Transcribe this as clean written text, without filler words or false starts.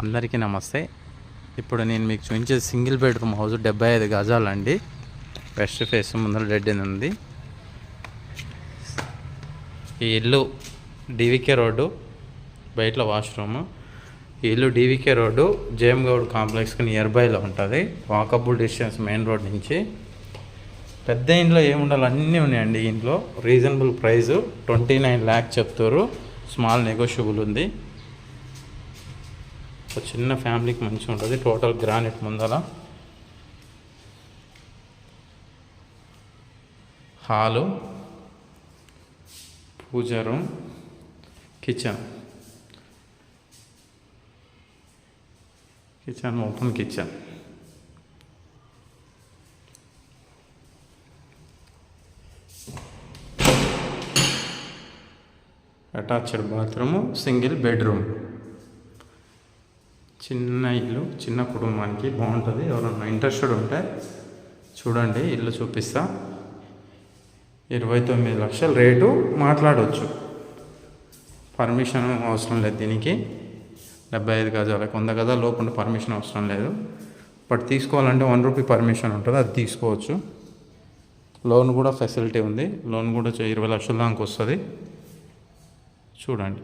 అందరికీ నమస్తే. ఇప్పుడు నేను మీకు చూపించే సింగిల్ బెడ్రూమ్ హౌస్ 75 గజాలండి. వెస్ట్ ఫేస్ ముందర రెడ్ ఉంది. ఈ ఇల్లు డివికే రోడ్డు, బయట వాష్రూమ్. ఈ ఇల్లు డివికే రోడ్డు జేఎం గౌడ్ కాంప్లెక్స్కి నియర్ బైలో ఉంటుంది. వాకబుల్ డిస్టెన్స్ మెయిన్ రోడ్ నుంచి. పెద్ద ఇంట్లో ఏముండాలి అన్నీ ఉన్నాయండి. ఇంట్లో రీజనబుల్ ప్రైజు 29 lakhs చెప్తారు. స్మాల్ నెగోషియబుల్ ఉంది. చిన్న ఫ్యామిలీకి మంచిగా ఉంటుంది. టోటల్ గ్రానైట్ ముందర hall, puja room, kitchen open kitchen. Attached bathroom, single bedroom. చిన్న ఇల్లు, చిన్న కుటుంబానికి బాగుంటుంది. ఎవరన్నా ఇంట్రెస్టెడ్ ఉంటే చూడండి, ఇల్లు చూపిస్తా. 29 లక్షల రేటు మాట్లాడవచ్చు. పర్మిషన్ అవసరం లేదు దీనికి. 75 గజాలకు 100 గజాల లోపు పర్మిషన్ అవసరం లేదు. బట్ తీసుకోవాలంటే ₹1 పర్మిషన్ ఉంటుంది, అది తీసుకోవచ్చు. లోన్ కూడా ఫెసిలిటీ ఉంది. లోన్ కూడా 20 లక్షల దాకా వస్తుంది. చూడండి.